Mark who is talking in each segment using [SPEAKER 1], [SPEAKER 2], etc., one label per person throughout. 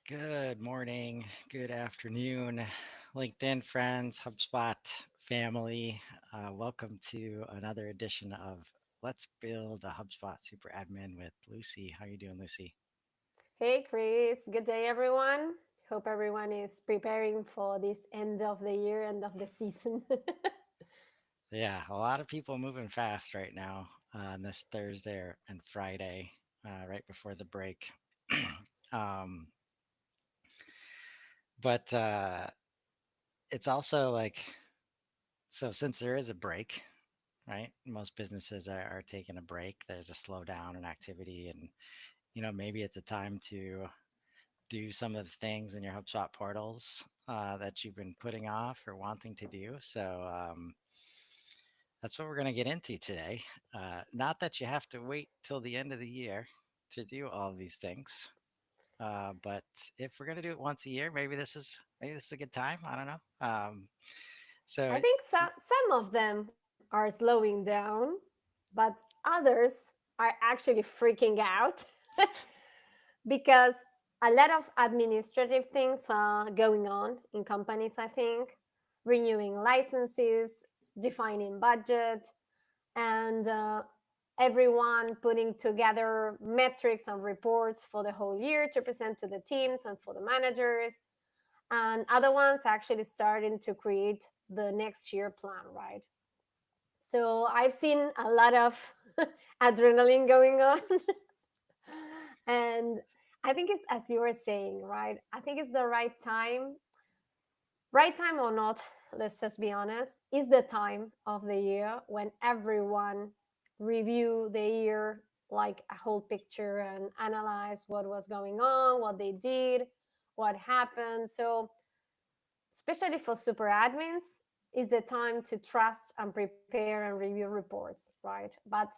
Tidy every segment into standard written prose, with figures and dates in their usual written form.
[SPEAKER 1] Good morning, good afternoon, LinkedIn friends, HubSpot family. Welcome to another edition of Let's Build a HubSpot Super Admin with Lucy. How you doing, Lucy?
[SPEAKER 2] Hey, Chris. Good day, everyone. Hope everyone is preparing for this end of the year, end of the season.
[SPEAKER 1] Yeah, a lot of people moving fast right now on this Thursday and Friday, right before the break. um, but it's also like, so since there is a break, right? Most businesses are taking a break. There's a slowdown in activity, and maybe it's a time to do some of the things in your HubSpot portals that you've been putting off or wanting to do. So that's what we're going to get into today. Not that you have to wait till the end of the year to do all of these things, but if we're going to do it once a year, maybe this is a good time. I don't know. So
[SPEAKER 2] I think some of them are slowing down, but others are actually freaking out because a lot of administrative things are going on in companies, I think, renewing licenses, defining budget, and everyone putting together metrics and reports for the whole year to present to the teams and for the managers, and other ones actually starting to create the next year plan, right? So I've seen a lot of adrenaline going on. And I think it's as you were saying, right? I think it's the right time or not, let's just be honest, is the time of the year when everyone review the year like a whole picture and analyze what was going on, what they did, what happened. So especially for super admins, is the time to trust and prepare and review reports, right? But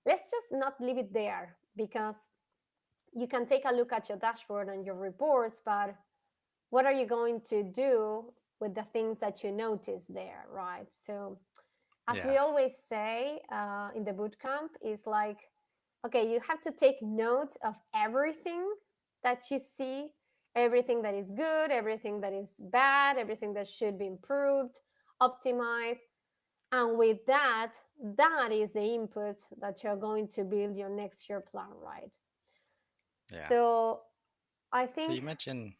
[SPEAKER 2] let's just not leave it there, because you can take a look at your dashboard and your reports, but what are you going to do with the things that you notice there, right? So as
[SPEAKER 1] yeah,
[SPEAKER 2] we always say in the bootcamp, is like, okay, you have to take notes of everything that you see, everything that is good, everything that is bad, everything that should be improved, optimized. And with that, that is the input that you're going to build your next year plan, right?
[SPEAKER 1] yeah.
[SPEAKER 2] So I
[SPEAKER 1] So
[SPEAKER 2] think,
[SPEAKER 1] you mentioned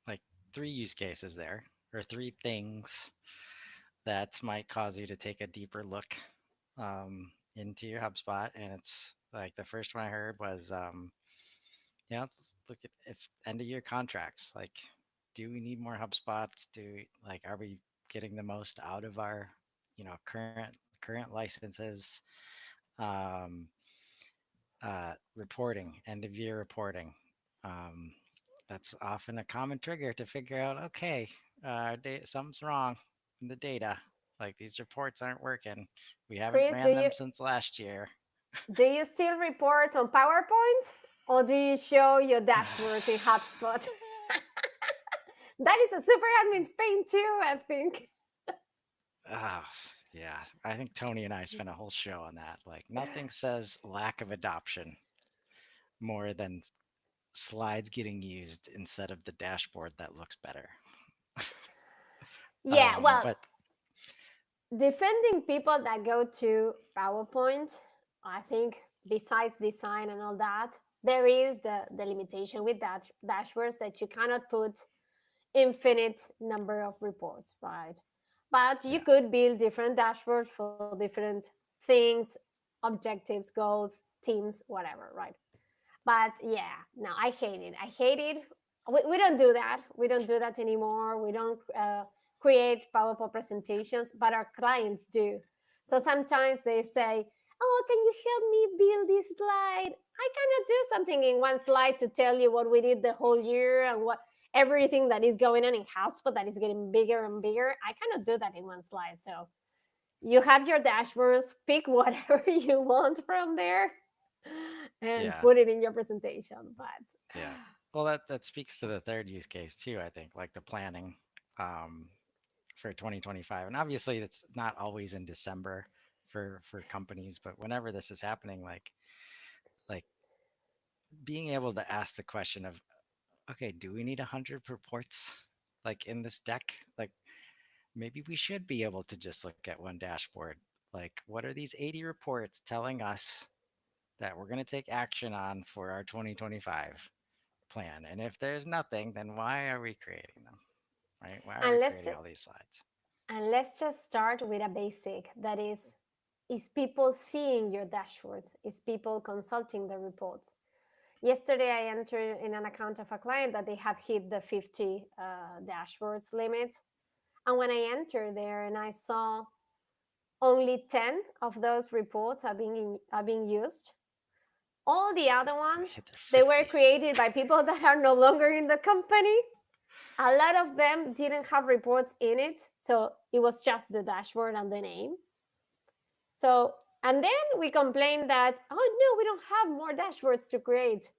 [SPEAKER 1] like three use cases there, or three things that might cause you to take a deeper look into your HubSpot. And it's like the first one I heard was, yeah, look at if end of year contracts. Like, do we need more HubSpots? Are we getting the most out of our, current licenses? Um, Reporting, end of year reporting. Um, that's often a common trigger to figure out, okay, something's wrong in the data. Like these reports aren't working. We haven't
[SPEAKER 2] Chris,
[SPEAKER 1] ran them since last year.
[SPEAKER 2] do you still report on PowerPoint, or do you show your dashboards in HubSpot? That is a super admin's pain too, I think.
[SPEAKER 1] Oh, yeah. I think Tony and I spent a whole show on that. Like nothing says lack of adoption more than slides getting used instead of the dashboard that looks better.
[SPEAKER 2] Yeah, well,
[SPEAKER 1] But
[SPEAKER 2] defending people that go to PowerPoint, I think besides design and all that, there is the limitation with that dashboards that you cannot put infinite number of reports, right? But you
[SPEAKER 1] yeah,
[SPEAKER 2] could build different dashboards for different things, objectives, goals, teams, whatever, right? But yeah, no, I hate it. I hate it. We don't do that. We don't do that anymore. We don't create PowerPoint presentations, but our clients do. So sometimes they say, "Oh, can you help me build this slide?" I cannot do something in one slide to tell you what we did the whole year and what everything that is going on in house, but that is getting bigger and bigger. I cannot do that in one slide. So you have your dashboards, pick whatever you want from there and
[SPEAKER 1] yeah,
[SPEAKER 2] put it in your presentation. But
[SPEAKER 1] yeah. Well, that speaks to the third use case too, I think, like the planning um, for 2025. And obviously, it's not always in December for companies, but whenever this is happening, like being able to ask the question of, okay, do we need 100 reports like in this deck? Like maybe we should be able to just look at one dashboard. Like, what are these 80 reports telling us that we're going to take action on for our 2025 plan? And if there's nothing, then why are we creating them? Right? Why are we
[SPEAKER 2] And let's
[SPEAKER 1] creating
[SPEAKER 2] just
[SPEAKER 1] all these slides?
[SPEAKER 2] and let's just start with a basic, that is people seeing your dashboards, is people consulting the reports. Yesterday I entered in an account of a client that they have hit the 50 dashboards limit, and when I entered there and I saw only 10 of those reports are being used, all the other
[SPEAKER 1] We
[SPEAKER 2] ones,
[SPEAKER 1] hit the
[SPEAKER 2] they were
[SPEAKER 1] 50.
[SPEAKER 2] created by people that are no longer in the company. A lot of them didn't have reports in it, so it was just the dashboard and the name. So, and then we complained that, oh no, we don't have more dashboards to create.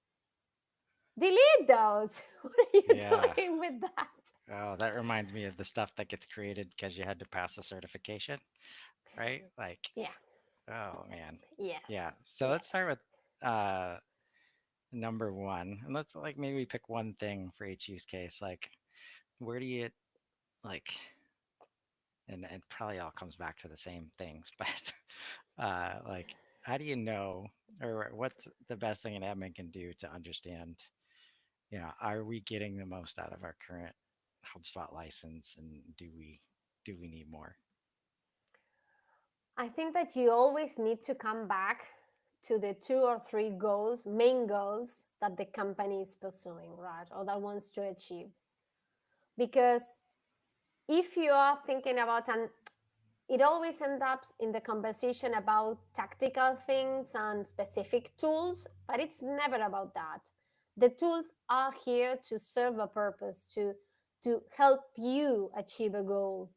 [SPEAKER 2] Delete those. What are you
[SPEAKER 1] Yeah.
[SPEAKER 2] doing with that?
[SPEAKER 1] Oh, that reminds me of the stuff that gets created because you had to pass a certification, right? Like,
[SPEAKER 2] Yeah.
[SPEAKER 1] oh man. Yeah.
[SPEAKER 2] Yes.
[SPEAKER 1] So let's
[SPEAKER 2] Yes.
[SPEAKER 1] start with uh number one. And let's like maybe pick one thing for each use case. Like, where do you like and it probably all comes back to the same things, but like how do you know or what's the best thing an admin can do to understand, are we getting the most out of our current HubSpot license and do we need more?
[SPEAKER 2] I think that you always need to come back to the two or three goals, main goals that the company is pursuing, right? Or that wants to achieve. Because if you are thinking about an it always ends up in the conversation about tactical things and specific tools, but it's never about that. The tools are here to serve a purpose, to help you achieve a goal.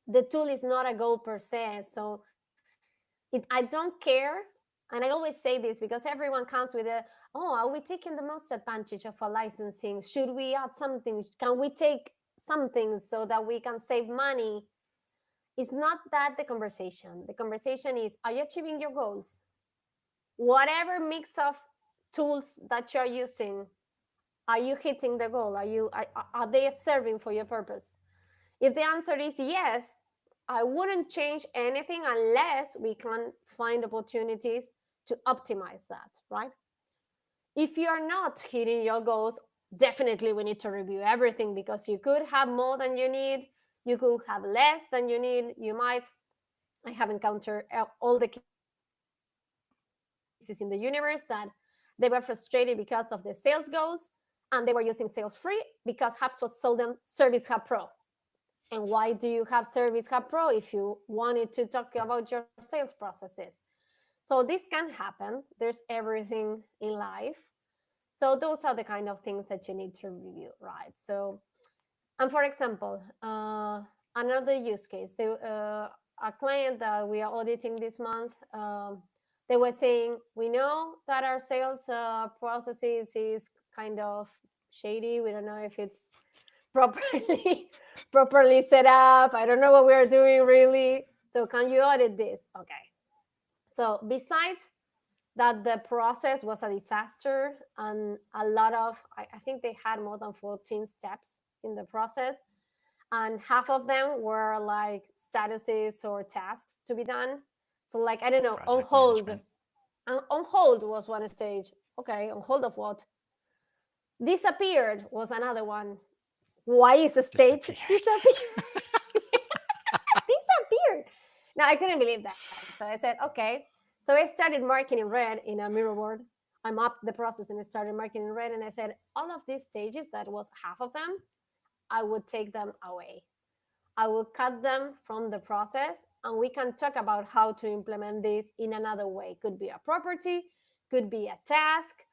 [SPEAKER 2] The tool is not a goal per se. So I don't care. And I always say this because everyone comes with oh, are we taking the most advantage of our licensing? Should we add something? Can we take something so that we can save money? It's not that the conversation. The conversation is, are you achieving your goals? Whatever mix of tools that you're using, are you hitting the goal? Are they serving for your purpose? If the answer is yes, I wouldn't change anything unless we can find opportunities to optimize that, right? If you are not hitting your goals, definitely we need to review everything, because you could have more than you need, you could have less than you need, you might. I have encountered all the cases in the universe that they were frustrated because of the sales goals, and they were using Sales Free because HubSpot sold them Service Hub Pro. And why do you have Service Hub Pro if you wanted to talk about your sales processes? So this can happen. There's everything in life. So those are the kind of things that you need to review, right? So, and for example, another use case, a client that we are auditing this month, they were saying, we know that our sales processes is kind of shady. We don't know if it's properly properly set up. I don't know what we are doing really. So can you audit this? Okay. So besides that, the process was a disaster, and a lot of, I think they had more than 14 steps in the process, and half of them were like statuses or tasks to be done. So like, I don't know, on
[SPEAKER 1] Project
[SPEAKER 2] hold.
[SPEAKER 1] management.
[SPEAKER 2] And on hold was one stage. Okay, on hold of what? Disappeared was another one. Why is the stage
[SPEAKER 1] Disappeared.
[SPEAKER 2] disappeared? Disappeared. Now I couldn't believe that. So I said, okay. So I started marking in red in a mirror board. I mapped the process and I started marking in red. And I said, all of these stages, that was half of them, I would take them away. I will cut them from the process, and we can talk about how to implement this in another way. Could be a property, could be a task,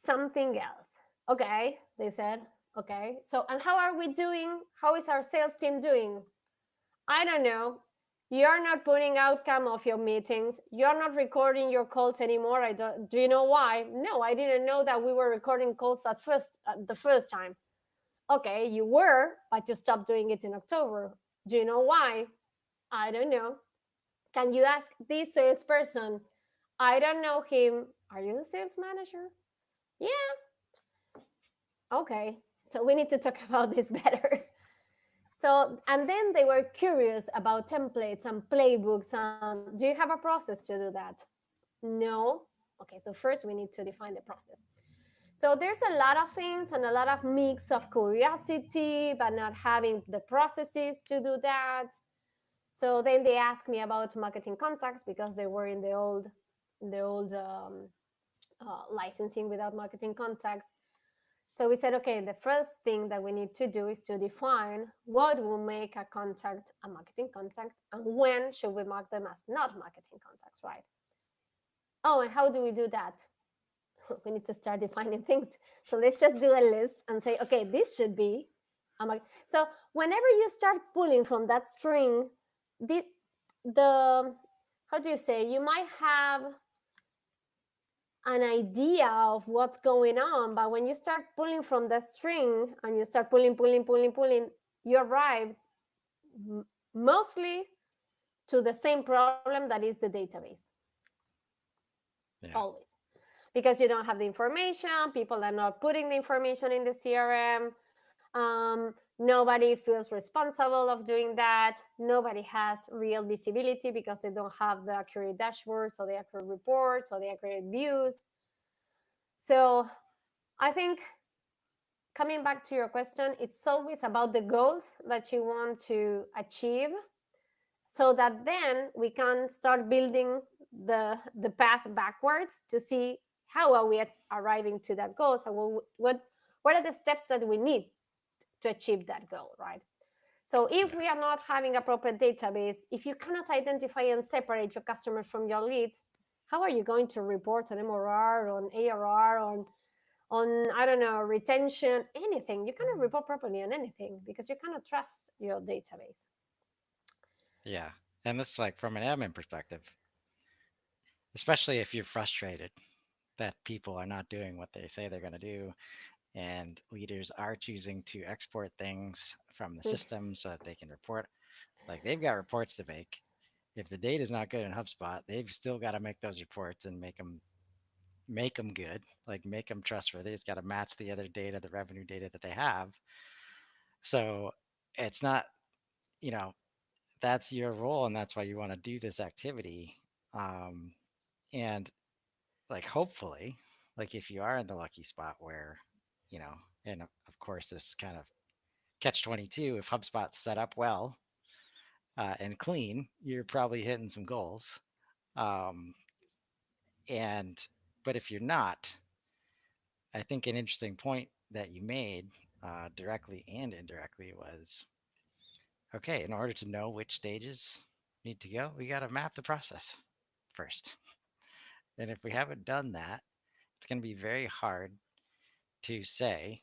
[SPEAKER 2] something else. Okay, they said. Okay, so and how are we doing? How is our sales team doing? I don't know. You're not putting outcome of your meetings. You're not recording your calls anymore. I don't. Do you know why? No, I didn't know that we were recording calls at the first time. Okay, you were, but you stopped doing it in October. Do you know why? I don't know. Can you ask this salesperson? I don't know him. Are you the sales manager? Yeah. Okay, so we need to talk about this better. So, and then they were curious about templates and playbooks. And do you have a process to do that? No. Okay, so first we need to define the process. So there's a lot of things and a lot of mix of curiosity, but not having the processes to do that. So then they asked me about marketing contacts because they were in the old licensing without marketing contacts. So we said, okay, the first thing that we need to do is to define what will make a contact a marketing contact and when should we mark them as not marketing contacts, right? Oh, and how do we do that? We need to start defining things. So let's just do a list and say, okay, this should be. So whenever you start pulling from that string, the how do you say? You might have an idea of what's going on, but when you start pulling from the string and you start pulling, you arrive mostly to the same problem that is the database,
[SPEAKER 1] Yeah.
[SPEAKER 2] always. Because you don't have the information, people are not putting the information in the CRM. Nobody feels responsible of doing that. Nobody has real visibility because they don't have the accurate dashboards or the accurate reports or the accurate views. So I think, coming back to your question, it's always about the goals that you want to achieve so that then we can start building the path backwards to see how are we arriving to that goal. So what are the steps that we need to achieve that goal, right? So if
[SPEAKER 1] Yeah.
[SPEAKER 2] we are not having a proper database, if you cannot identify and separate your customers from your leads, how are you going to report on MRR, on ARR, on I don't know, retention, anything? You cannot report properly on anything because you cannot trust your database.
[SPEAKER 1] Yeah. And this, like, from an admin perspective, especially if you're frustrated that people are not doing what they say they're going to do, and leaders are choosing to export things from the system so that they can report. Like, they've got reports to make. If the data is not good in HubSpot, they've still got to make those reports and make them good, like make them trustworthy. It's got to match the other data, the revenue data that they have. So it's not, you know, that's your role, and that's why you want to do this activity. Um, and like, hopefully, like, if you are in the lucky spot where, you know, and of course this kind of catch 22, if HubSpot's set up well and clean, you're probably hitting some goals. Um, and but if you're not, I think an interesting point that you made, directly and indirectly, was okay, in order to know which stages need to go, we got to map the process first. And if we haven't done that, it's going to be very hard to say,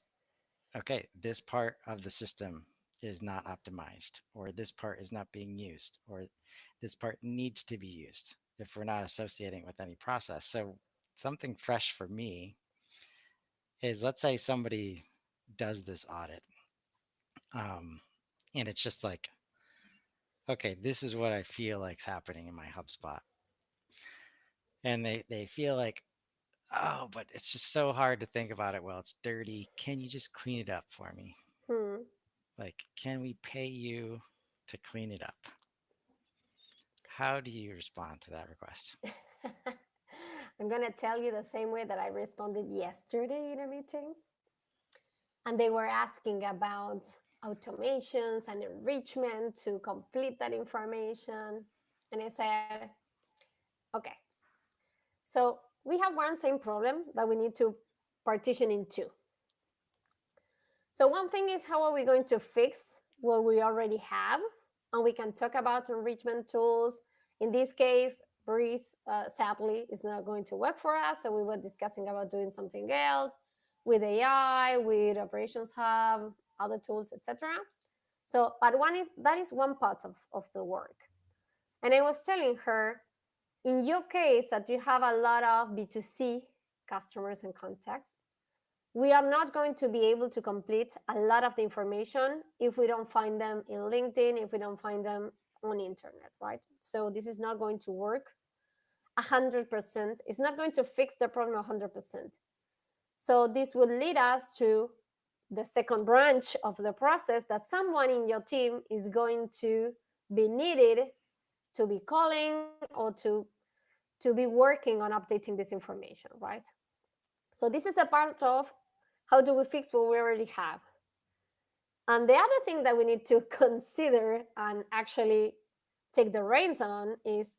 [SPEAKER 1] okay, this part of the system is not optimized, or this part is not being used, or this part needs to be used if we're not associating with any process. So, something fresh for me is, let's say somebody does this audit, um, and it's just like, okay, this is what I feel like's happening in my HubSpot. And they feel like, oh, but it's just so hard to think about it. Well, it's dirty. Can you just clean it up for me?
[SPEAKER 2] Hmm.
[SPEAKER 1] Like, can we pay you to clean it up? How do you respond to that request?
[SPEAKER 2] I'm gonna tell you the same way that I responded yesterday in a meeting, and they were asking about automations and enrichment to complete that information, and I said, okay, so we have one same problem that we need to partition in two. So one thing is, how are we going to fix what we already have? And we can talk about enrichment tools. In this case, Breeze, sadly, is not going to work for us. So we were discussing about doing something else with AI, with Operations Hub, other tools, etc. So, but one is that is one part of the work. And I was telling her, in your case, that you have a lot of B2C customers and contacts, we are not going to be able to complete a lot of the information if we don't find them in LinkedIn, if we don't find them on internet, right? So this is not going to work 100%. It's not going to fix the problem 100%. So this will lead us to the second branch of the process, that someone in your team is going to be needed to be calling or to be working on updating this information, right? So this is a part of how do we fix what we already have. And the other thing that we need to consider and actually take the reins on is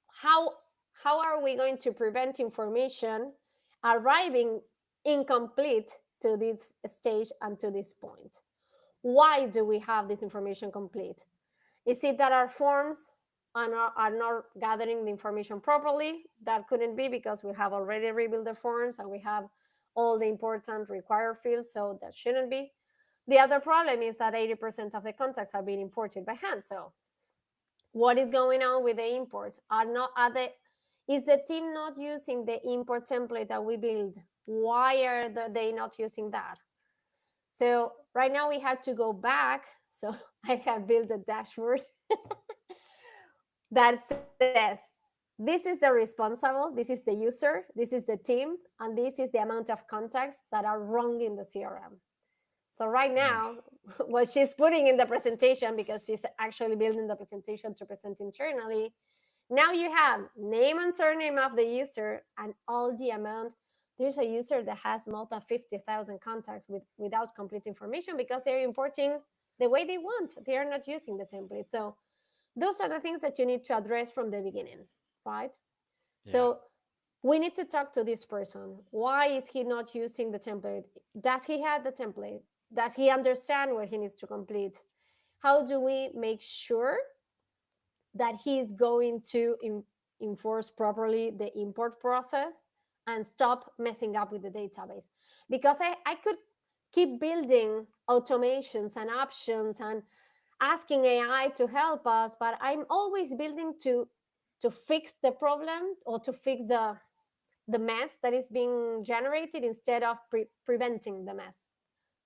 [SPEAKER 2] how how are we going to prevent information arriving incomplete to this stage and to this point? Why do we have this information complete? Is it that our forms are not gathering the information properly? That couldn't be, because we have already rebuilt the forms and we have all the important required fields, so that shouldn't be. The other problem is that 80% of the contacts are being imported by hand. So what is going on with the imports? Are they is the team not using the import template that we build? Why are they not using that? So right now we had to go back. So I have built a dashboard that says this is the responsible, this is the user, this is the team, and this is the amount of contacts that are wrong in the CRM. So right
[SPEAKER 1] Mm,
[SPEAKER 2] now, what she's putting in the presentation, because she's actually building the presentation to present internally, now you have name and surname of the user and all the amount. There's a user that has more than 50,000 contacts without complete information because they're importing the way they want. They are not using the template. So those are the things that you need to address from the beginning, right?
[SPEAKER 1] yeah.
[SPEAKER 2] So we need to talk to this person. Why is he not using the template? Does he have the template? Does he understand what he needs to complete? How do we make sure that he is going to enforce properly the import process and stop messing up with the database? Because I could keep building automations and options and asking AI to help us, but I'm always building to fix the problem or to fix the mess that is being generated instead of preventing the mess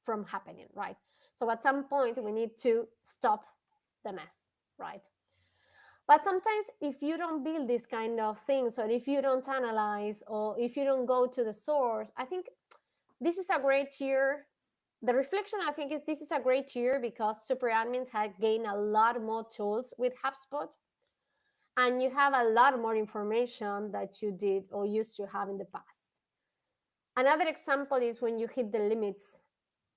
[SPEAKER 2] from happening, right? So at some point we need to stop the mess, right? But sometimes if you don't build these kind of things, or if you don't analyze, or if you don't go to the source, I think this is a great year. The reflection, I think, is this is a great year because super admins have gained a lot more tools with HubSpot, and you have a lot more information that you did or used to have in the past. Another example is when you hit the limits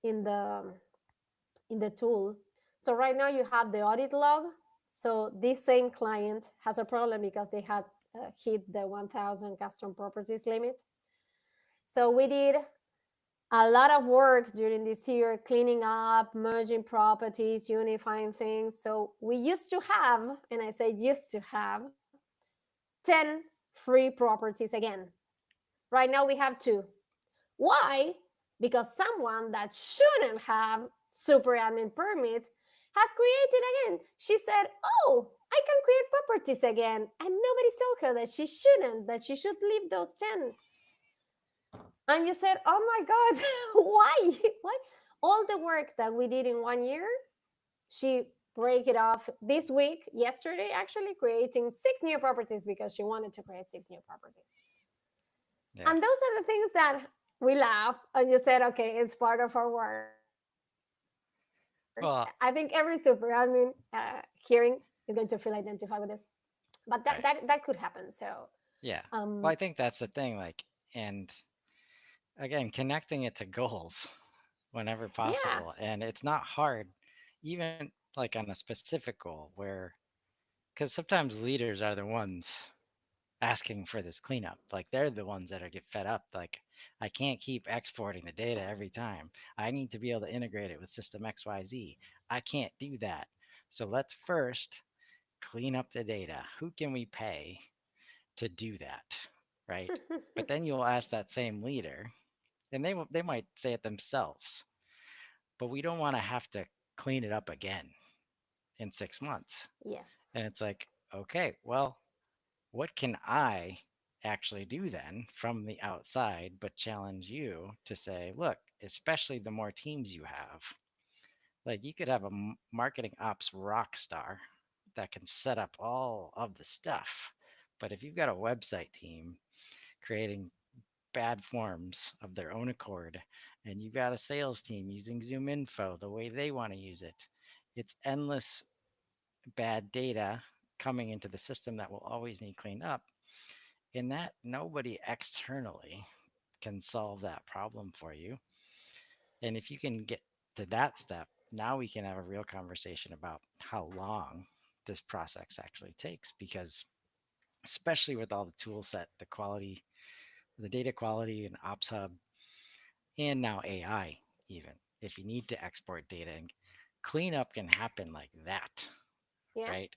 [SPEAKER 2] in the tool. So right now you have the audit log. So this same client has a problem because they had hit the 1,000 custom properties limit. So we did a lot of work during this year, cleaning up, merging properties, unifying things. So we used to have, and I say used to have, 10 free properties again. Right now we have two. Why? Because someone that shouldn't have super admin permits has created again. She said, "Oh, I can create properties again." And nobody told her that she shouldn't, that she should leave those 10. And you said, "Oh my God, why? Why?" All the work that we did in 1 year, she break it off this week, yesterday, actually creating 6 new properties because she wanted to create 6 new properties.
[SPEAKER 1] Yeah.
[SPEAKER 2] And those are the things that we laugh and you said, okay, it's part of our work. I think every super admin
[SPEAKER 1] Well,
[SPEAKER 2] hearing is going to feel identified with this. But that could
[SPEAKER 1] right.
[SPEAKER 2] happen. So,
[SPEAKER 1] Yeah.
[SPEAKER 2] um,
[SPEAKER 1] Well, I think that's the thing. Like, and again, connecting it to goals whenever
[SPEAKER 2] yeah.
[SPEAKER 1] possible. And it's not hard, even like on a specific goal, where, because sometimes leaders are the ones asking for this cleanup. Like, they're the ones that are get fed up. Like, I can't keep exporting the data every time. I need to be able to integrate it with system XYZ. I can't do that. So let's first clean up the data. Who can we pay to do that? Right. But then you'll ask that same leader, and they might say it themselves, but we don't want to have to clean it up again in 6 months.
[SPEAKER 2] Yes.
[SPEAKER 1] And it's like, okay, well, what can I actually do then from the outside, but challenge you to say, look, especially the more teams you have, like you could have a marketing ops rock star that can set up all of the stuff. But if you've got a website team creating bad forms of their own accord, and you've got a sales team using Zoom Info the way they want to use it. It's endless bad data coming into the system that will always need cleaned up. And that nobody externally can solve that problem for you. And if you can get to that step, now we can have a real conversation about how long this process actually takes, because especially with all the tool set, the quality, the data quality and Ops Hub, and now AI, even if you need to export data and cleanup can happen like that,
[SPEAKER 2] Yeah.
[SPEAKER 1] right?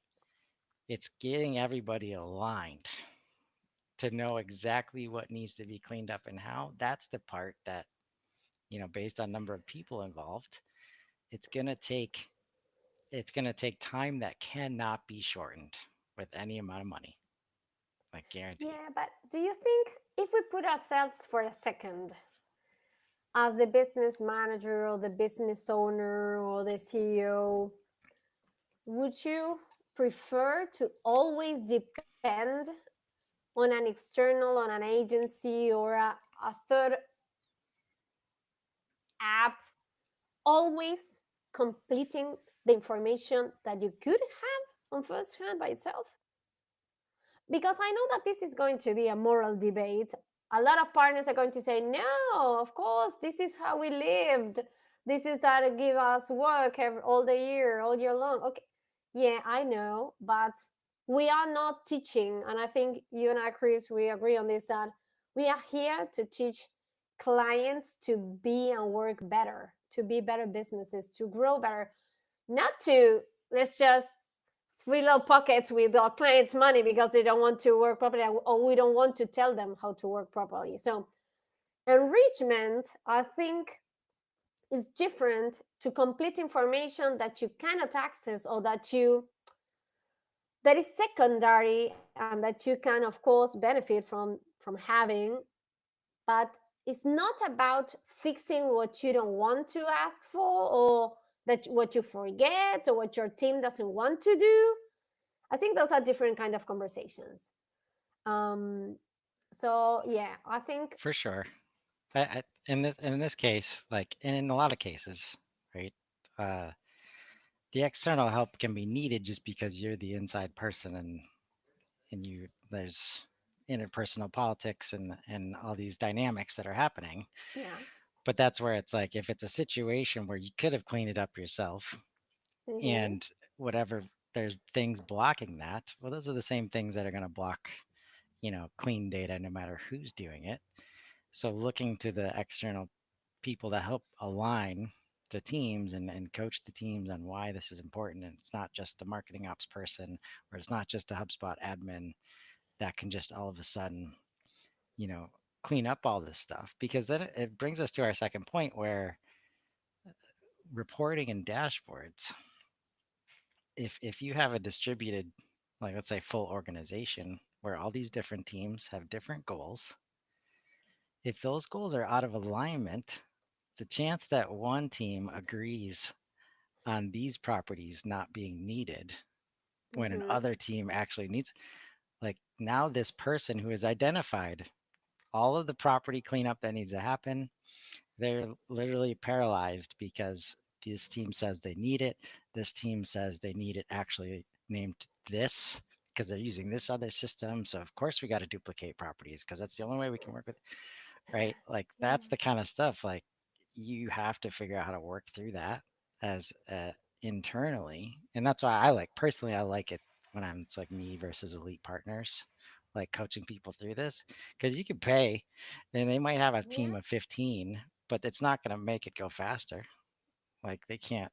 [SPEAKER 1] It's getting everybody aligned to know exactly what needs to be cleaned up and how. That's the part that, based on number of people involved, it's going to take it's going to take time that cannot be shortened with any amount of money, like guaranteed.
[SPEAKER 2] Yeah, but do you think if we put ourselves for a second as the business manager or the business owner or the CEO, would you prefer to always depend on an external, on an agency or a third app, always completing the information that you could have on first hand by itself? Because I know that this is going to be a moral debate. A lot of partners are going to say, no, of course, this is how we lived. This is that give us work all the year, all year long. Okay, yeah, I know, but we are not teaching, and I think you and I, Chris, we agree on this, that we are here to teach clients to be and work better, to be better businesses, to grow better, not to let's just fill pockets with our clients' money because they don't want to work properly, or we don't want to tell them how to work properly. So enrichment, I think, is different to complete information that you cannot access or that is secondary and that you can of course benefit from having, but it's not about fixing what you don't want to ask for, or that what you forget or what your team doesn't want to do. I think those are different kind of conversations. Um, so yeah, I think
[SPEAKER 1] For sure. In this case, like in a lot of cases, right? Uh, the external help can be needed just because you're the inside person, and there's interpersonal politics and all these dynamics that are happening.
[SPEAKER 2] yeah.
[SPEAKER 1] But that's where it's like, if it's a situation where you could have cleaned it up yourself,
[SPEAKER 2] Mm-hmm.
[SPEAKER 1] and whatever, there's things blocking that, well, those are the same things that are going to block, clean data no matter who's doing it. So looking to the external people that help align the teams and coach the teams on why this is important, and it's not just a marketing ops person, or it's not just a HubSpot admin that can just all of a sudden, you know clean up all this stuff. Because then it brings us to our second point, where reporting and dashboards, if you have a distributed, like, let's say, full organization where all these different teams have different goals, if those goals are out of alignment, the chance that one team agrees on these properties not being needed when
[SPEAKER 2] Mm-hmm.
[SPEAKER 1] another team actually needs, like, now this person who has identified all of the property cleanup that needs to happen, they're literally paralyzed because this team says they need it. This team says they need it actually named this because they're using this other system. So of course we got to duplicate properties because that's the only way we can work with, right? Like,
[SPEAKER 2] Yeah.
[SPEAKER 1] that's the kind of stuff, like, you have to figure out how to work through that as internally. And that's why I like, personally, I like it when it's like me versus elite partners, like coaching people through this, because you can pay and they might have a
[SPEAKER 2] Yeah.
[SPEAKER 1] team of 15, but it's not going to make it go faster. Like, they can't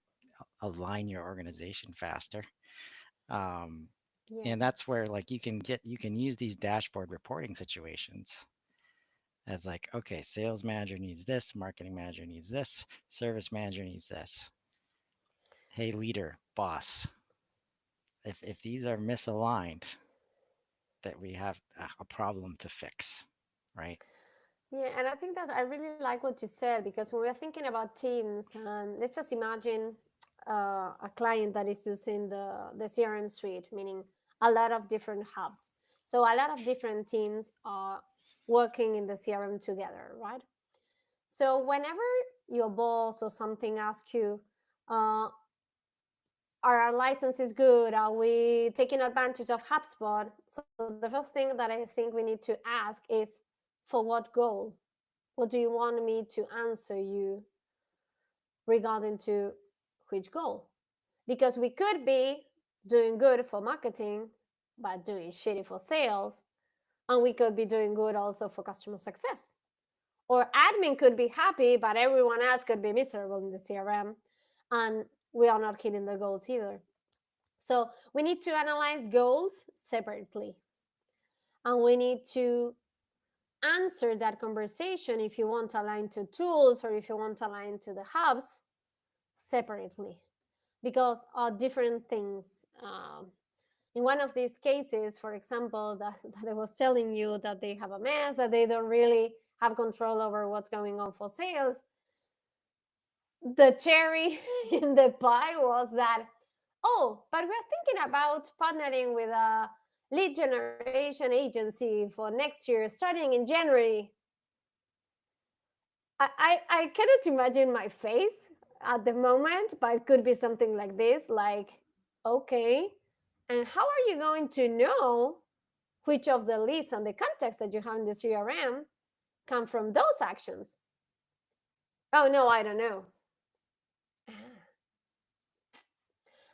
[SPEAKER 1] align your organization faster. um,
[SPEAKER 2] Yeah.
[SPEAKER 1] and that's where, like, you can use these dashboard reporting situations as, like, okay, sales manager needs this, marketing manager needs this, service manager needs this. Hey, leader, boss, if these are misaligned, that we have a problem to fix, right?
[SPEAKER 2] Yeah, and I think that I really like what you said, because when we're thinking about teams, and let's just imagine a client that is using the CRM suite, meaning a lot of different hubs. So a lot of different teams are. working in the CRM together, right? So whenever your boss or something asks you, uh, are our licenses good? Are we taking advantage of HubSpot? So the first thing that I think we need to ask is, for what goal? What do you want me to answer you regarding to which goal? Because we could be doing good for marketing, but doing shitty for sales, and we could be doing good also for customer success. Or admin could be happy, but everyone else could be miserable in the CRM, and we are not hitting the goals either. So we need to analyze goals separately, and we need to answer that conversation if you want to align to tools or if you want to align to the hubs separately, because are different things. In one of these cases, for example, that I was telling you that they have a mess, that they don't really have control over what's going on for sales, the cherry in the pie was that, oh, but we're thinking about partnering with a lead generation agency for next year, starting in January. I cannot imagine my face at the moment, but it could be something like this, like, okay, and how are you going to know which of the leads and the contacts that you have in the CRM come from those actions? Oh no, I don't know.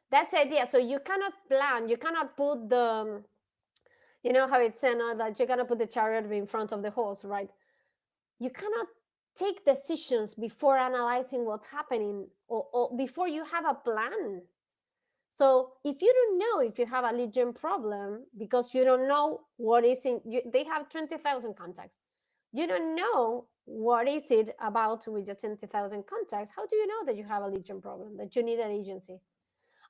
[SPEAKER 2] That's the idea. So you cannot plan, you cannot put the, you know how it's said, that you cannot put the chariot in front of the horse, right? You cannot take decisions before analyzing what's happening, or before you have a plan. So if you don't know if you have a lead gen problem because you don't know what is in, they have 20,000 contacts. You don't know what is it about with your 20,000 contacts. How do you know that you have a lead gen problem, that you need an agency?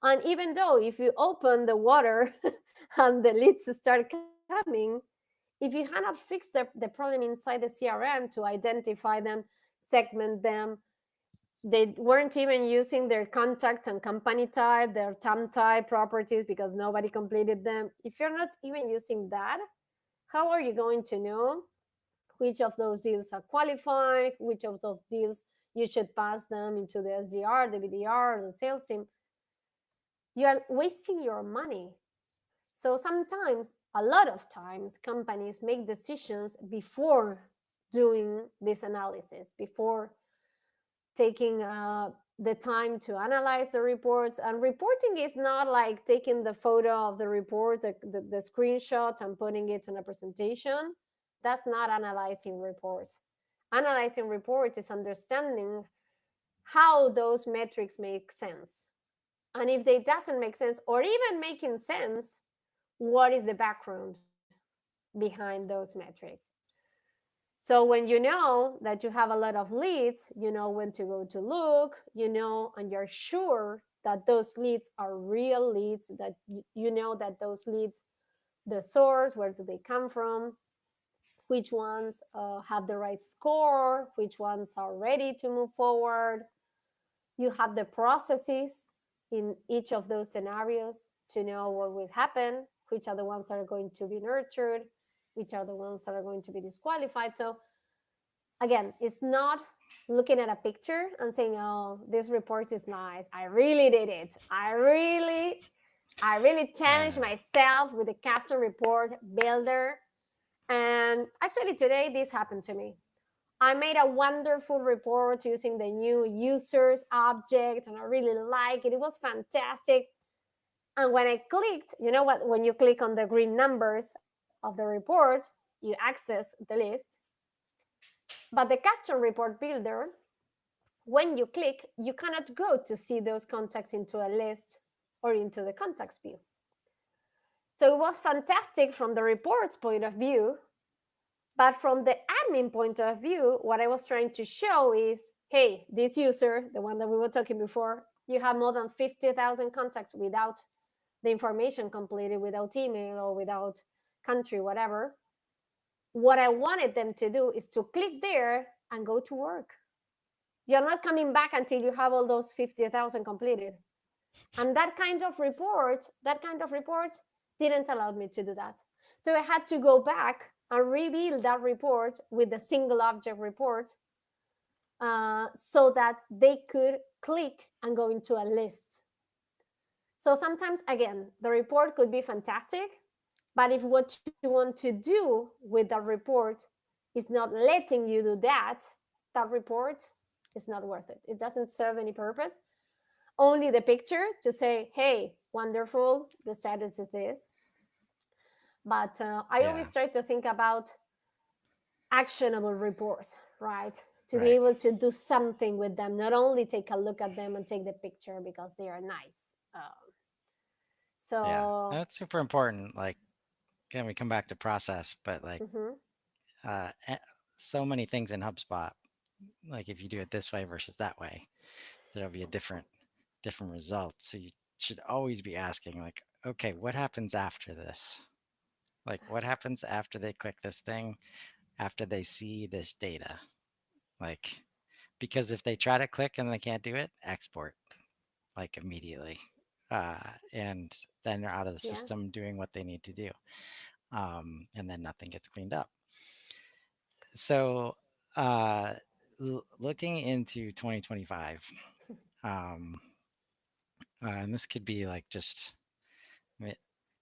[SPEAKER 2] And even though if you open the water and the leads start coming, if you cannot fix the problem inside the CRM to identify them, segment them, they weren't even using their contact and company type, their TAM type properties because nobody completed them. If you're not even using that, how are you going to know which of those deals are qualified, which of those deals you should pass them into the SDR, the BDR, the sales team? You are wasting your money. So sometimes, a lot of times, companies make decisions before doing this analysis, before taking the time to analyze the reports. And reporting is not like taking the photo of the report, the screenshot, and putting it in a presentation. That's not analyzing reports. Analyzing reports is understanding how those metrics make sense. And if they doesn't make sense, or even making sense, what is the background behind those metrics? So when you know that you have a lot of leads, you know when to go to look, you know, and you're sure that those leads are real leads, that you know that those leads, the source, where do they come from, which ones have the right score, which ones are ready to move forward. You have the processes in each of those scenarios to know what will happen, which are the ones that are going to be nurtured, which are the ones that are going to be disqualified. So again, it's not looking at a picture and saying, oh, this report is nice, I really did it, I really challenged
[SPEAKER 1] Yeah.
[SPEAKER 2] myself with the custom report builder. And actually today this happened to me. I made a wonderful report using the new users object, and I really like it. It was fantastic. And when I clicked, you know what, when you click on the green numbers of the report, you access the list. But the custom report builder, when you click, you cannot go to see those contacts into a list or into the contacts view. So it was fantastic from the report's point of view, but from the admin point of view, what I was trying to show is, hey, this user, the one that we were talking before, you have more than 50,000 contacts without the information completed, without email or without country, whatever. What I wanted them to do is to click there and go to work. You're not coming back until you have all those 50,000 completed. And that kind of report didn't allow me to do that. So I had to go back and rebuild that report with a single object report, so that they could click and go into a list. So sometimes, again, the report could be fantastic, but if what you want to do with the report is not letting you do that, that report is not worth it. It doesn't serve any purpose. Only the picture to say, hey, wonderful, the status is this. But I
[SPEAKER 1] Yeah.
[SPEAKER 2] always try to think about actionable reports, right? To be
[SPEAKER 1] Right.
[SPEAKER 2] able to do something with them, not only take a look at them and take the picture because they are nice.
[SPEAKER 1] Yeah.
[SPEAKER 2] So,
[SPEAKER 1] That's super important. Like, again, we come back to process, but like,
[SPEAKER 2] mhm,
[SPEAKER 1] uh, e- so many things in HubSpot, like if you do it this way versus that way, there'll be a different result. So you should always be asking, like, okay, what happens after this? Like, what
[SPEAKER 2] exactly.
[SPEAKER 1] happens after they click this thing, after they see this data? Like, because if they try to click and they can't do it, export like immediately. And then they're out of the
[SPEAKER 2] Yeah.
[SPEAKER 1] system doing what they need to do. And then nothing gets cleaned up. So, uh, looking into 2025, um, and this could be like just I mean,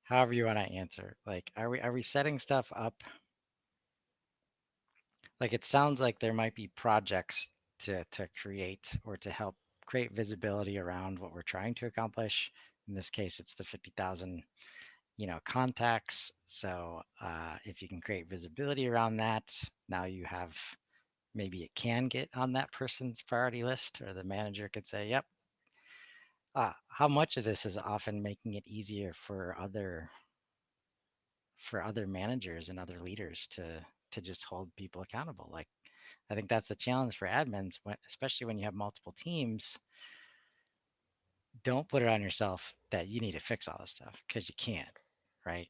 [SPEAKER 1] however you want to answer. Like, are we setting stuff up? Like, it sounds like there might be projects to create or to help create visibility around what we're trying to accomplish. In this case, it's the 50,000, contacts. So if you can create visibility around that, now you have maybe it can get on that person's priority list, or the manager could say, yep. How much of this is often making it easier for other managers and other leaders to just hold people accountable? Like, I think that's the challenge for admins, especially when you have multiple teams. Don't put it on yourself that you need to fix all this stuff because you can't, right?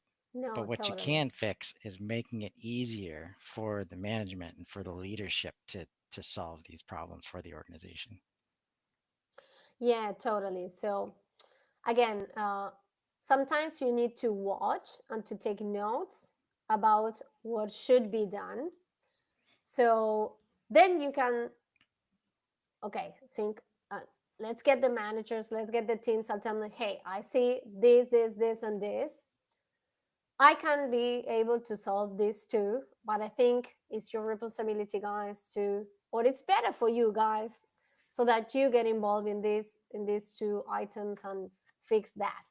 [SPEAKER 1] But
[SPEAKER 2] No,
[SPEAKER 1] what you
[SPEAKER 2] totally.
[SPEAKER 1] can fix is making it easier for the management and for the leadership to solve these problems for the organization.
[SPEAKER 2] Yeah, totally. So, again, sometimes you need to watch and to take notes about what should be done. So then you can, okay, think, uh, let's get the managers, let's get the teams. I'll tell them, hey, I see this, and this. I can be able to solve this too, but I think it's your responsibility, guys, to, or it's better for you guys, so that you get involved in these two items and fix that.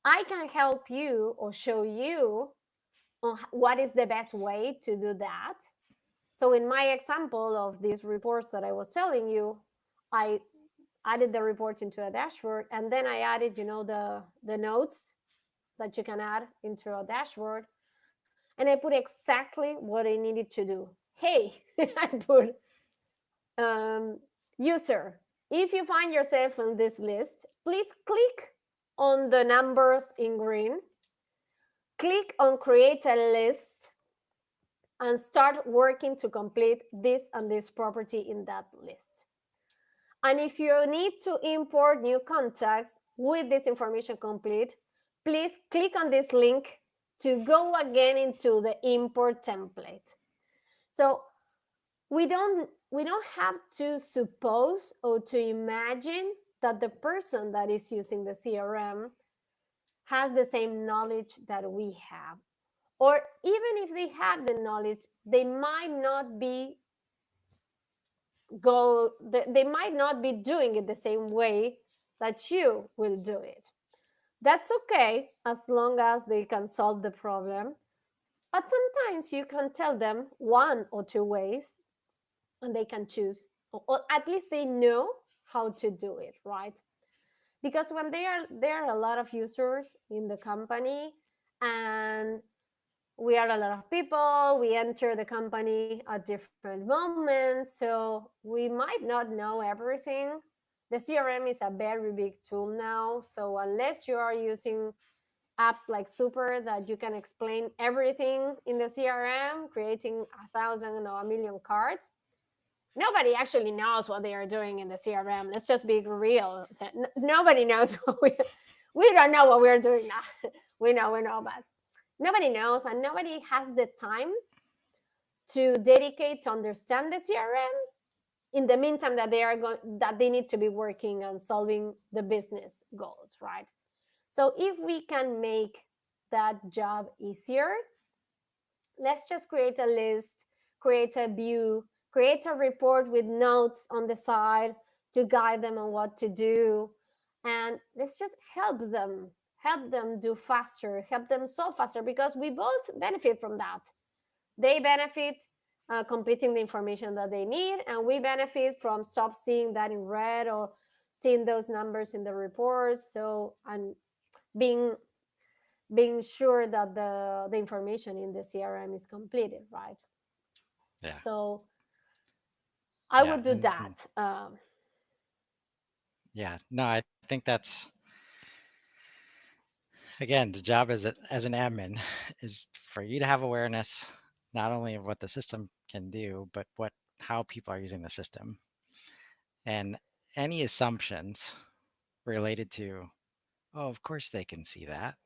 [SPEAKER 2] I can help you or show you on what is the best way to do that. So in my example of these reports that I was telling you, I added the report into a dashboard, and then I added, the notes that you can add into a dashboard, and I put exactly what I needed to do. Hey, I put, um, user, if you find yourself on this list, please click on the numbers in green, click on create a list, and start working to complete this and this property in that list. And if you need to import new contacts with this information complete, please click on this link to go again into the import template. So we don't have to suppose or to imagine that the person that is using the CRM has the same knowledge that we have. Or even if they have the knowledge, they might not be doing it the same way that you will do it. That's okay as long as they can solve the problem. But sometimes you can tell them one or two ways and they can choose, or at least they know how to do it, right? Because when there are a lot of users in the company, and we are a lot of people, we enter the company at different moments, so we might not know everything. The CRM is a very big tool now, so unless you are using apps like Super that you can explain everything in the CRM, creating 1,000 or 1,000,000 cards, nobody actually knows what they are doing in the CRM. Let's just be real. So, nobody knows we don't know what we're doing now. We know, but nobody knows, and nobody has the time to dedicate to understand the CRM in the meantime that that they need to be working on solving the business goals, right? So if we can make that job easier, let's just create a list, create a view, create a report with notes on the side to guide them on what to do. And let's just help them do faster, help them solve faster because we both benefit from that. They benefit completing the information that they need, and we benefit from stop seeing that in red or seeing those numbers in the reports. So, and being being sure that the information in the CRM is completed, right?
[SPEAKER 1] Yeah.
[SPEAKER 2] So I
[SPEAKER 1] Yeah.
[SPEAKER 2] would do that.
[SPEAKER 1] Yeah. No, I think that's again the job as an admin is for you to have awareness not only of what the system can do, but what how people are using the system. And any assumptions related to, oh, of course they can see that,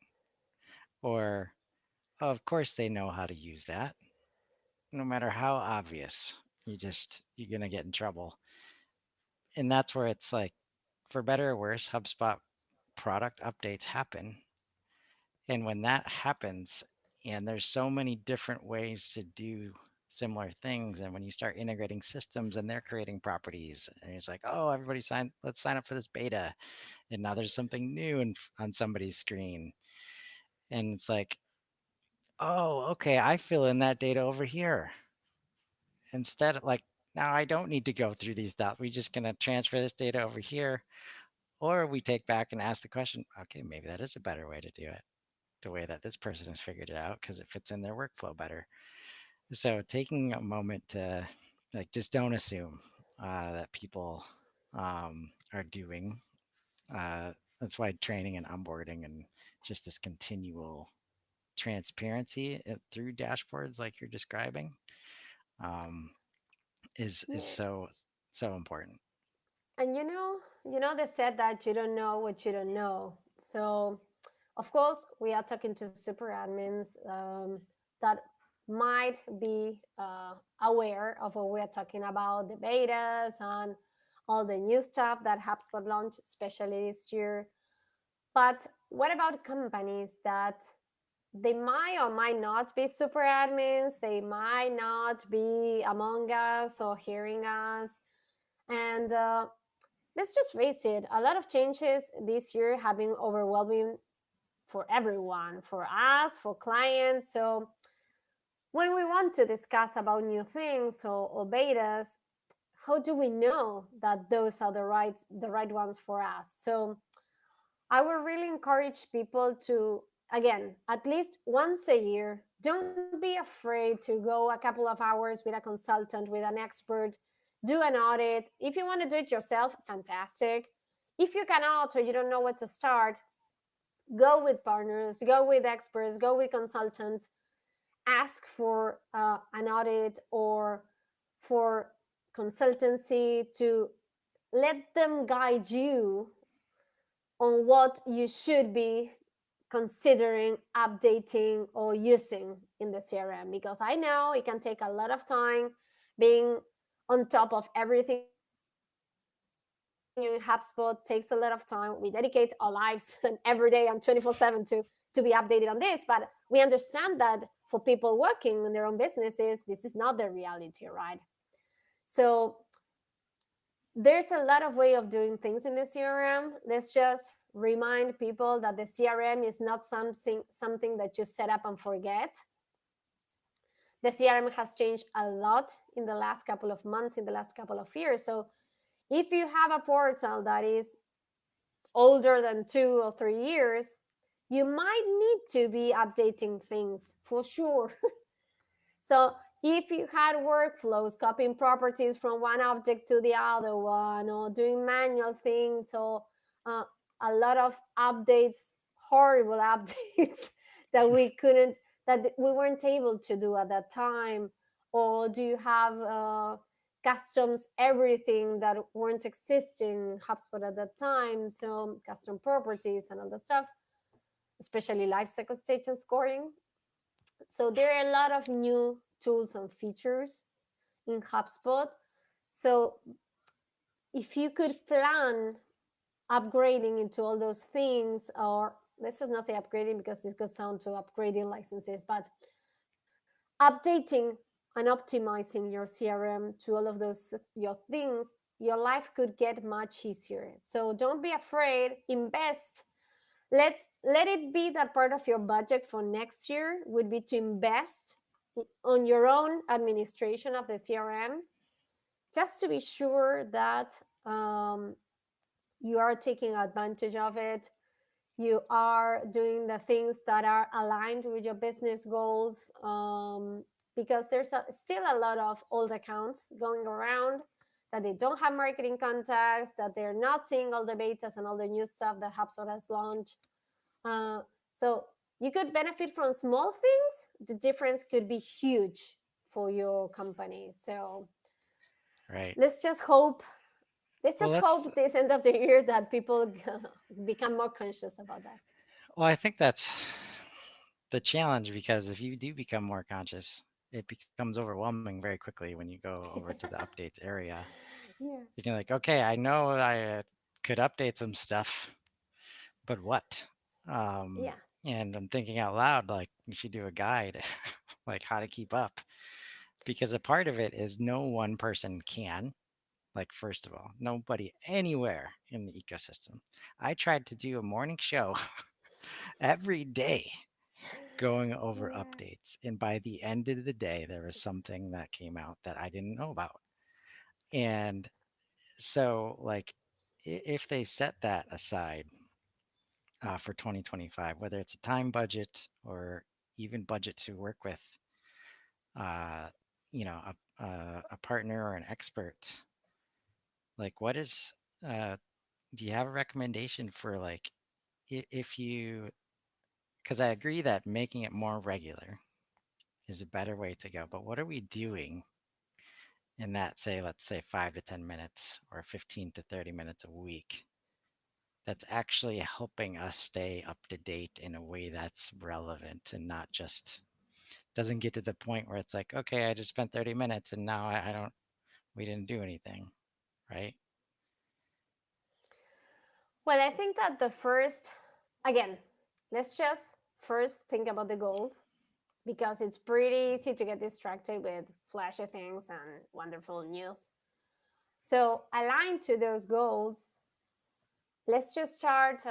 [SPEAKER 1] or oh, of course they know how to use that, no matter how obvious, you're gonna get in trouble. And that's where it's like, for better or worse, HubSpot product updates happen. And when that happens, and there's so many different ways to do similar things, and when you start integrating systems and they're creating properties, and it's like, oh, everybody let's sign up for this beta, and now there's something new on somebody's screen, and it's like, oh, okay, I fill in that data over here instead of like now I don't need to go through these dots. We're just gonna transfer this data over here, or we take back and ask the question, okay, maybe that is a better way to do it, the way that this person has figured it out because it fits in their workflow better. So taking a moment to like just don't assume that people are doing. That's why training and onboarding and just this continual transparency through dashboards like you're describing um, is
[SPEAKER 2] Yeah.
[SPEAKER 1] so important.
[SPEAKER 2] And they said that you don't know what you don't know. So, of course, we are talking to super admins that might be aware of what we're talking about, the betas and all the new stuff that HubSpot launched, especially this year. But what about companies that they might or might not be super admins? They might not be among us or hearing us. And let's just face it, a lot of changes this year have been overwhelming for everyone, for us, for clients. So when we want to discuss about new things or betas, how do we know that those are the right ones for us? So I would really encourage people to, again, at least once a year, don't be afraid to go a couple of hours with a consultant, with an expert, do an audit. If you want to do it yourself, fantastic. If you cannot or you don't know where to start, go with partners, go with experts, go with consultants, ask for an audit or for consultancy to let them guide you on what you should be considering updating or using in the CRM, because I know it can take a lot of time being on top of everything new in HubSpot takes a lot of time. We dedicate our lives every day and 24/7 to be updated on this, but we understand that for people working in their own businesses, this is not the reality, right? So there's a lot of way of doing things in the CRM. Let's just remind people that the CRM is not something that you set up and forget. The CRM has changed a lot in the last couple of months, in the last couple of years. So if you have a portal that is older than 2 or 3 years, you might need to be updating things for sure. So if you had workflows, copying properties from one object to the other one, or doing manual things, or uh, a lot of updates, horrible updates that we weren't able to do at that time, or do you have customs everything that weren't existing in HubSpot at that time? So custom properties and all that stuff, especially life cycle stage and scoring. So there are a lot of new tools and features in HubSpot. So if you could plan upgrading into all those things, or let's just not say upgrading because this goes down to upgrading licenses, but updating and optimizing your CRM to all of those your things, your life could get much easier. So don't be afraid, invest. Let it be that part of your budget for next year would be to invest on your own administration of the CRM, just to be sure that you are taking advantage of it, you are doing the things that are aligned with your business goals, because there's still a lot of old accounts going around that they don't have marketing contacts, that they're not seeing all the betas and all the new stuff that HubSpot has launched. uh, so you could benefit from small things, the difference could be huge for your company. So
[SPEAKER 1] Right.
[SPEAKER 2] let's just hope let's
[SPEAKER 1] Well,
[SPEAKER 2] just
[SPEAKER 1] that's
[SPEAKER 2] hope this end of the year that people become more conscious about that.
[SPEAKER 1] well, I think that's the challenge because if you do become more conscious, it becomes overwhelming very quickly when you go over to the updates area.
[SPEAKER 2] Yeah.
[SPEAKER 1] You're like, okay, I know I could update some stuff, but what? Um,
[SPEAKER 2] Yeah.
[SPEAKER 1] and I'm thinking out loud, like, we should do a guide, like how to keep up. Because a part of it is no one person can. Like, first of all, nobody anywhere in the ecosystem. I tried to do a morning show every day going over
[SPEAKER 2] Yeah.
[SPEAKER 1] updates. And by the end of the day, there was something that came out that I didn't know about. And so, like, if they set that aside for 2025, whether it's a time budget or even budget to work with, uh, a partner or an expert, like, what is, uh, do you have a recommendation for like, if you, because I agree that making it more regular is a better way to go, but what are we doing in that, say, let's say 5 to 10 minutes or 15 to 30 minutes a week that's actually helping us stay up to date in a way that's relevant and not just doesn't get to the point where it's like, okay, I just spent 30 minutes and now I don't, we didn't do anything, right?
[SPEAKER 2] Well, I think that the first, again, let's just first think about the goals, because it's pretty easy to get distracted with flashy things and wonderful news. So, aligned to those goals, let's just start,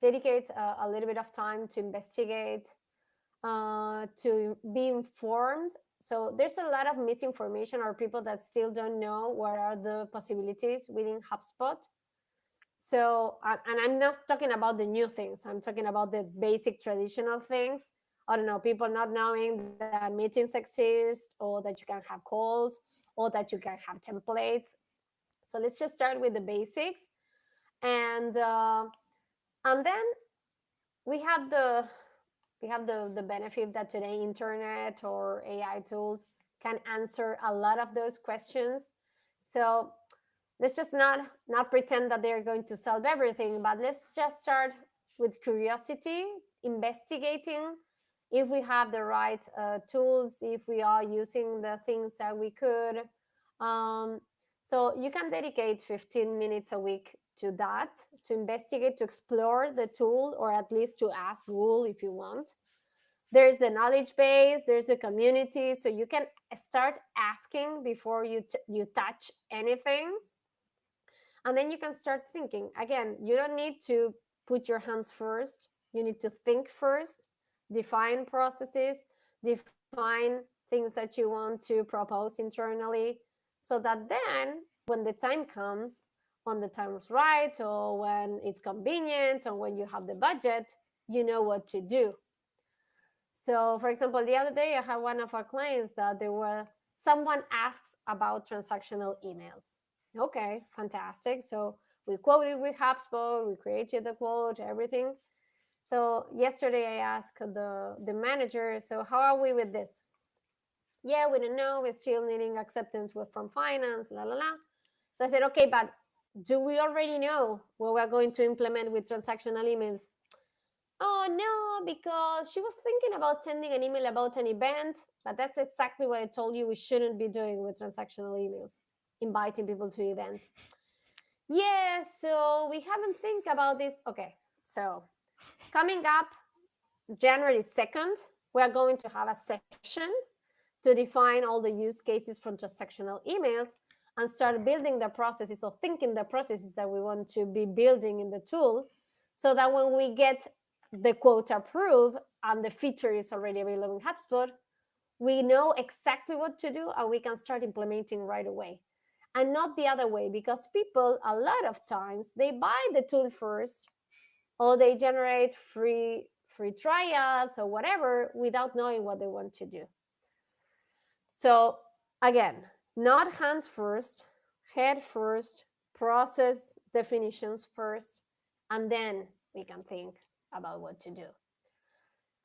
[SPEAKER 2] dedicate a little bit of time to investigate, to be informed. So there's a lot of misinformation or people that still don't know what are the possibilities within HubSpot. So, and I'm not talking about the new things, I'm talking about the basic traditional things. I don't know, people not knowing that meetings exist, or that you can have calls, or that you can have templates. So let's just start with the basics. And then we have the benefit that today internet or AI tools can answer a lot of those questions. So let's just not pretend that they're going to solve everything, but let's just start with curiosity, investigating if we have the right tools, if we are using the things that we could. um, so you can dedicate 15 minutes a week to that, to investigate, to explore the tool, or at least to ask Google if you want. There's a knowledge base, there's a community, so you can start asking before you touch anything. And then you can start thinking. Again, you don't need to put your hands first, you need to think first, define processes, define things that you want to propose internally, so that then when the time comes, when the time is right, or when it's convenient, or when you have the budget, you know what to do. So, for example, the other day I had one of our clients that there were someone asks about transactional emails. Okay, fantastic. So we quoted with HubSpot, we created the quote, everything. So yesterday I asked the manager, so how are we with this? Yeah, we don't know. We're still needing acceptance from finance, la la la. So I said, okay, but do we already know what we're going to implement with transactional emails? Oh no, because she was thinking about sending an email about an event. But that's exactly what I told you we shouldn't be doing with transactional emails, inviting people to events. Yeah, so we haven't think about this. Okay, so coming up January 2nd, we are going to have a session to define all the use cases for transactional emails and start building the processes or thinking the processes that we want to be building in the tool so that when we get the quote approved and the feature is already available in HubSpot, we know exactly what to do and we can start implementing right away. And not the other way, because people, a lot of times, they buy the tool first or they generate free trials or whatever without knowing what they want to do. So again, not hands first, head first, process definitions first, and then we can think about what to do.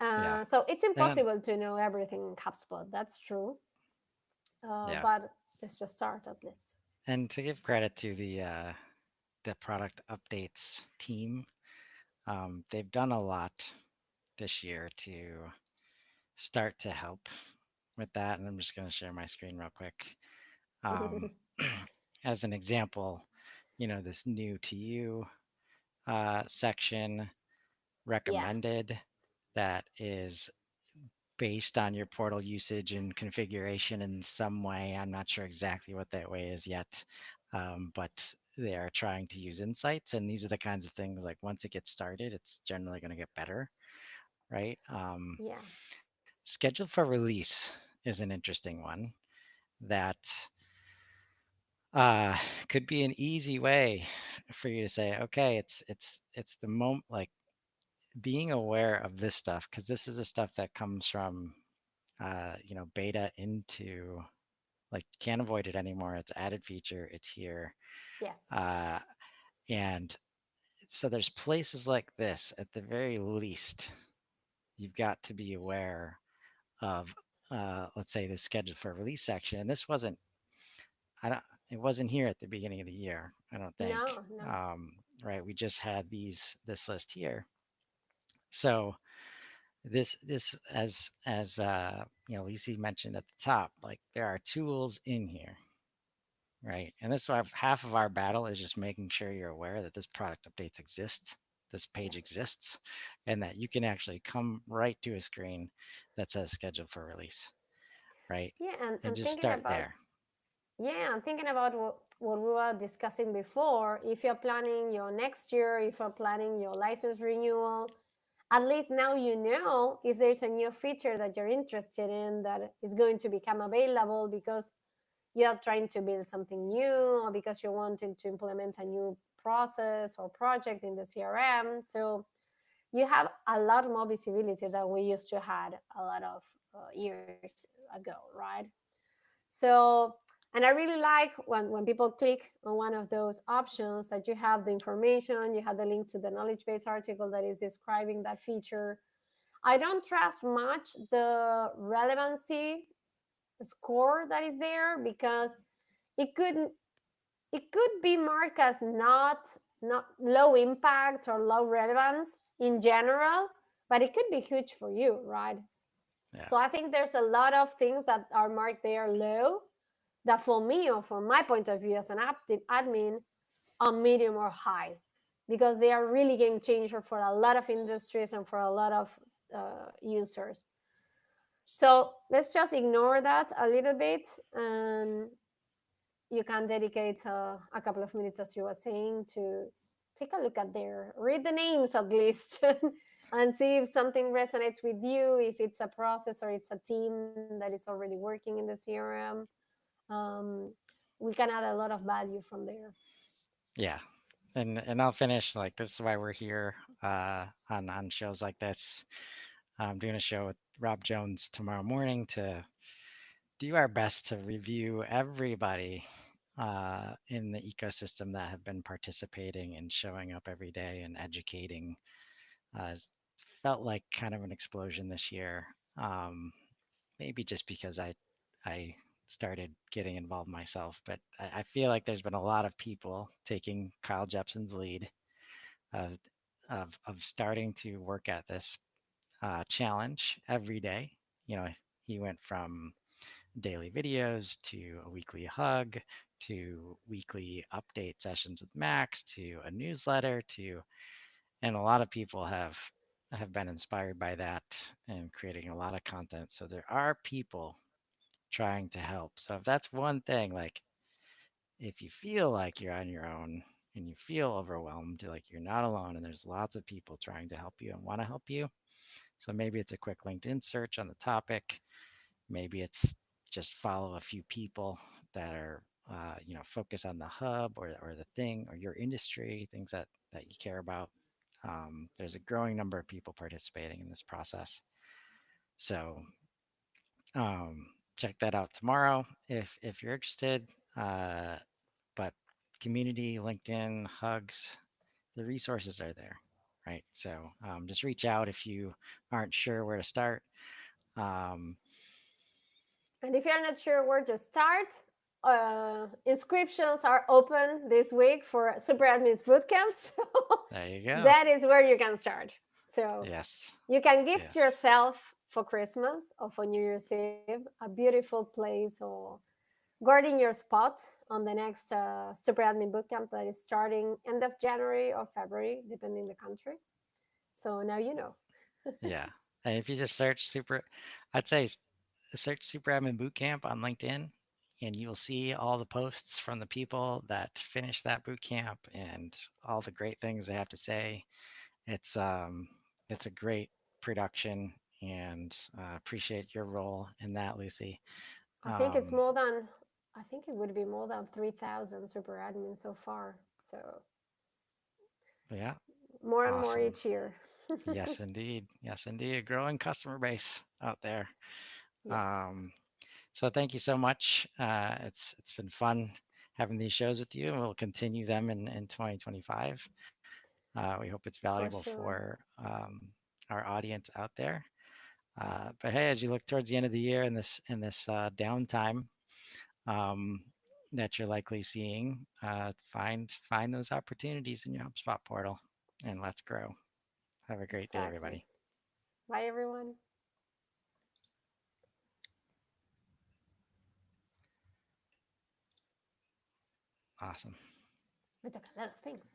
[SPEAKER 1] Yeah.
[SPEAKER 2] So it's
[SPEAKER 1] And
[SPEAKER 2] impossible to know everything in HubSpot. That's true,
[SPEAKER 1] yeah.
[SPEAKER 2] but let's just start at least.
[SPEAKER 1] And to give credit to the product updates team, they've done a lot this year to start to help with that. And I'm just going to share my screen real quick. Um, as an example, this new to you section
[SPEAKER 2] Yeah.
[SPEAKER 1] recommended that is based on your portal usage and configuration in some way. I'm not sure exactly what that way is yet, but they are trying to use insights. And these are the kinds of things like once it gets started, it's generally going to get better, right?
[SPEAKER 2] Yeah.
[SPEAKER 1] Scheduled for release is an interesting one that uh, could be an easy way for you to say, okay, it's the moment, like being aware of this stuff, because this is the stuff that comes from beta into, like, can't avoid it anymore. It's added feature. It's here.
[SPEAKER 2] Yes.
[SPEAKER 1] Uh, and so there's places like this, at the very least, you've got to be aware of, let's say, the schedule for release section. And this wasn't, I don't, it wasn't here at the beginning of the year, I don't think.
[SPEAKER 2] No, no.
[SPEAKER 1] Right. We just had this list here. So this Lisi mentioned at the top, like there are tools in here, right? And this is why half of our battle is just making sure you're aware that this product updates exist, this page
[SPEAKER 2] Yes.
[SPEAKER 1] exists, and that you can actually come right to a screen that says scheduled for release, right?
[SPEAKER 2] Yeah,
[SPEAKER 1] And
[SPEAKER 2] and
[SPEAKER 1] just
[SPEAKER 2] thinking
[SPEAKER 1] start
[SPEAKER 2] about
[SPEAKER 1] there.
[SPEAKER 2] yeah, I'm thinking about what we were discussing before. If you're planning your next year, if you're planning your license renewal, at least now you know if there's a new feature that you're interested in that is going to become available because you are trying to build something new or because you're wanting to implement a new process or project in the CRM. So you have a lot more visibility than we used to had a lot of years ago, right? So, and I really like when people click on one of those options that you have the information, you have the link to the knowledge base article that is describing that feature. I don't trust much the relevancy score that is there because it could it could be marked as not low impact or low relevance in general, but it could be huge for you, right?
[SPEAKER 1] Yeah.
[SPEAKER 2] So I think there's a lot of things that are marked there low that for me or from my point of view as an active admin are medium or high because they are really game changer for a lot of industries and for a lot of users. So let's just ignore that a little bit and you can dedicate a couple of minutes, as you were saying, to take a look at there, read the names at least, and see if something resonates with you, if it's a process or it's a team that is already working in the CRM. Um, we can add a lot of value from there.
[SPEAKER 1] Yeah. And I'll finish, like, this is why we're here on shows like this. I'm doing a show with Rob Jones tomorrow morning to do our best to review everybody in the ecosystem that have been participating and showing up every day and educating. It's felt like kind of an explosion this year. Um, Maybe just because I started getting involved myself, but I feel like there's been a lot of people taking Kyle Jepson's lead of of starting to work at this challenge every day. You know, He went from daily videos to a weekly hug to weekly update sessions with Max to a newsletter to, and a lot of people have been inspired by that and creating a lot of content. So there are people trying to help. So if that's one thing, like if you feel like you're on your own and you feel overwhelmed, like you're not alone and there's lots of people trying to help you and want to help you. So maybe it's a quick LinkedIn search on the topic. Maybe it's just follow a few people that are, focus on the hub or the thing or your industry, things that you care about. There's a growing number of people participating in this process. So um, check that out tomorrow if you're interested. Uh, but community, LinkedIn, hugs, the resources are there, right? So just reach out if you aren't sure where to start. Um,
[SPEAKER 2] And if you're not sure where to start, inscriptions are open this week for Super Admins Bootcamp. So
[SPEAKER 1] there you go.
[SPEAKER 2] that is where you can start. So
[SPEAKER 1] Yes,
[SPEAKER 2] you can gift
[SPEAKER 1] yes,
[SPEAKER 2] yourself for Christmas or for New Year's Eve a beautiful place or guarding your spot on the next Super Admin Bootcamp that is starting end of January or February, depending the country. So now you know.
[SPEAKER 1] yeah. And if you just search I'd say search Super Admin Bootcamp on LinkedIn, and you will see all the posts from the people that finished that boot camp and all the great things they have to say. It's um, it's a great production, and appreciate your role in that, Lucy.
[SPEAKER 2] I think it's
[SPEAKER 1] Um,
[SPEAKER 2] more than, I think it would be more than 3,000 super admins so far. So
[SPEAKER 1] yeah,
[SPEAKER 2] more and more
[SPEAKER 1] awesome.
[SPEAKER 2] each year.
[SPEAKER 1] Yes, indeed. Yes, indeed. A growing customer base out there.
[SPEAKER 2] Yes,
[SPEAKER 1] Um, so thank you so much. It's been fun having these shows with you, and we'll continue them in 2025. We hope it's
[SPEAKER 2] for
[SPEAKER 1] valuable
[SPEAKER 2] sure.
[SPEAKER 1] for our audience out there. But hey, as you look towards the end of the year and this downtime um, that you're likely seeing, find those opportunities in your HubSpot portal, and let's grow. Have a great day,
[SPEAKER 2] Exactly.
[SPEAKER 1] everybody.
[SPEAKER 2] Bye, everyone.
[SPEAKER 1] Awesome.
[SPEAKER 2] We talk a lot of things.